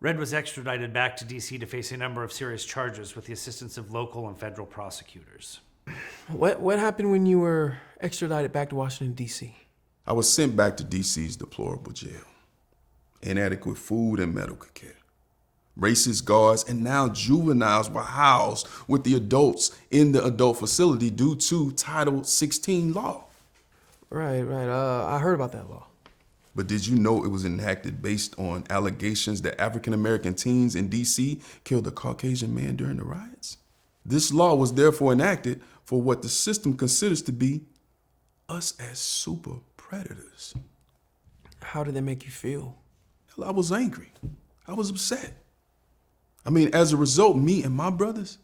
Red was extradited back to D.C. to face a number of serious charges with the assistance of local and federal prosecutors. What happened when you were extradited back to Washington, D.C.? I was sent back to D.C.'s deplorable jail. Inadequate food and medical care. Racist guards, and now juveniles were housed with the adults in the adult facility due to Title 16 law. Right. I heard about that law. But did you know it was enacted based on allegations that African-American teens in D.C. killed a Caucasian man during the riots? This law was therefore enacted for what the system considers to be us as super predators. How did that make you feel? Hell, I was angry. I was upset. I mean, as a result, me and my brothers,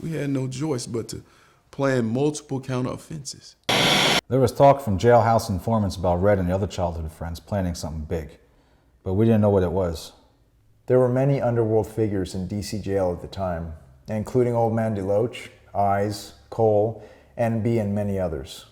we had no choice but to plan multiple counter offenses. There was talk from jailhouse informants about Red and the other childhood friends planning something big, but we didn't know what it was. There were many underworld figures in D.C. jail at the time, including Old Man DeLoach, Eyes, Cole, NB, and many others.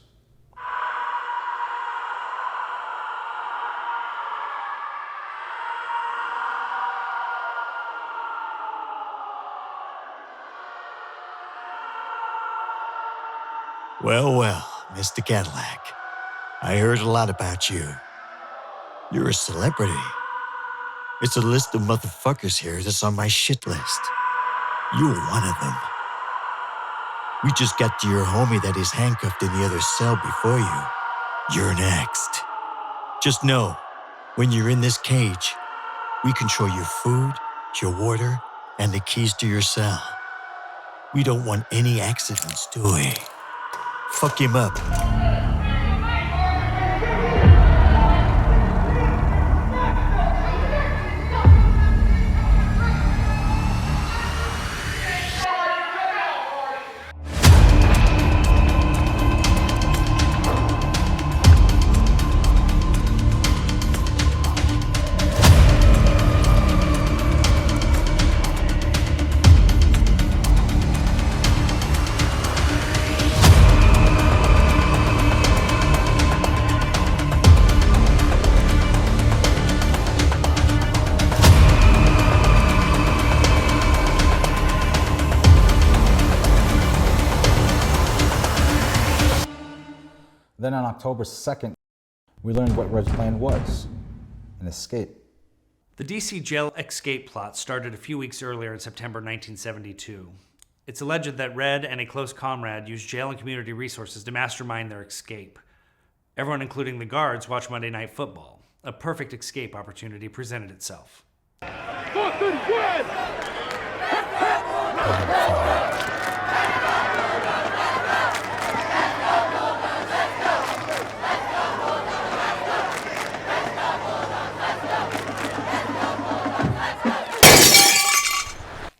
Well, Mr. Cadillac, I heard a lot about you. You're a celebrity. It's a list of motherfuckers here that's on my shit list. You're one of them. We just got to your homie that is handcuffed in the other cell before you. You're next. Just know, when you're in this cage, we control your food, your water, and the keys to your cell. We don't want any accidents, do we? Fuck him up. Then on October 2nd, we learned what Red's plan was, an escape. The D.C. jail escape plot started a few weeks earlier in September 1972. It's alleged that Red and a close comrade used jail and community resources to mastermind their escape. Everyone, including the guards, watched Monday Night Football. A perfect escape opportunity presented itself.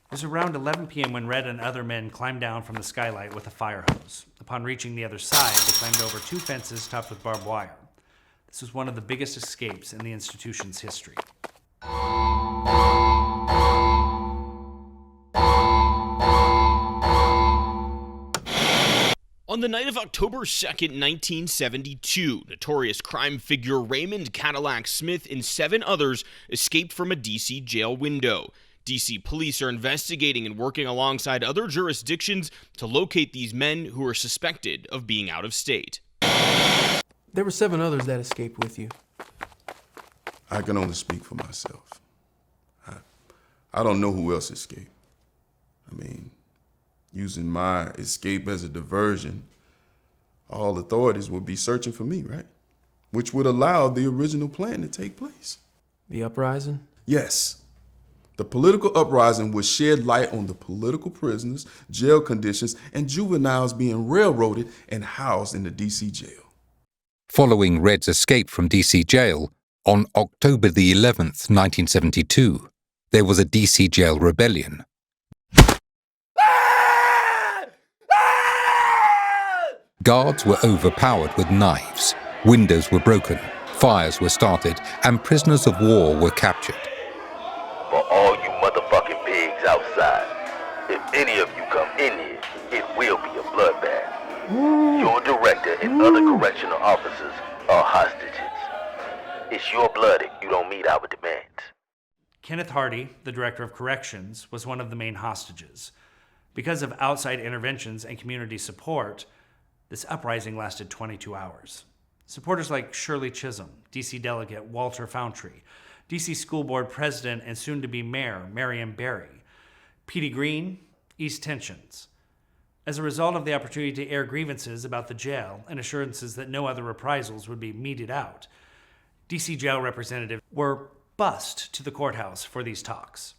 It was around 11 p.m. when Red and other men climbed down from the skylight with a fire hose. Upon reaching the other side, they climbed over 2 fences topped with barbed wire. This was one of the biggest escapes in the institution's history. On the night of October 2nd, 1972, notorious crime figure Raymond Cadillac Smith and 7 others escaped from a D.C. jail window. D.C. police are investigating and working alongside other jurisdictions to locate these men who are suspected of being out of state. There were 7 others that escaped with you. I can only speak for myself. I don't know who else escaped. I mean, using my escape as a diversion, all authorities would be searching for me, right? Which would allow the original plan to take place. The Uprising? Yes. The political uprising would shed light on the political prisoners, jail conditions, and juveniles being railroaded and housed in the D.C. jail. Following Red's escape from D.C. jail, on October the 11th, 1972, there was a D.C. jail rebellion. Guards were overpowered with knives, windows were broken, fires were started, and prisoners of war were captured. For all you motherfucking pigs outside, if any of you come in here, it will be a bloodbath. Your director and other correctional officers are hostages. It's your blood if you don't meet our demands. Kenneth Hardy, the director of corrections, was one of the main hostages. Because of outside interventions and community support, this uprising lasted 22 hours. Supporters like Shirley Chisholm, D.C. delegate Walter Foundry, D.C. School Board President and soon-to-be Mayor Marion, Petey Green, eased tensions. As a result of the opportunity to air grievances about the jail and assurances that no other reprisals would be meted out, D.C. jail representatives were bused to the courthouse for these talks.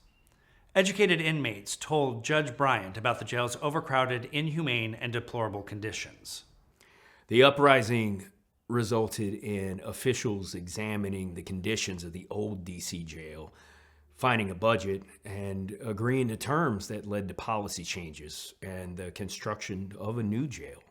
Educated inmates told Judge Bryant about the jail's overcrowded, inhumane, and deplorable conditions. The uprising resulted in officials examining the conditions of the old D.C. jail, finding a budget, and agreeing to terms that led to policy changes and the construction of a new jail.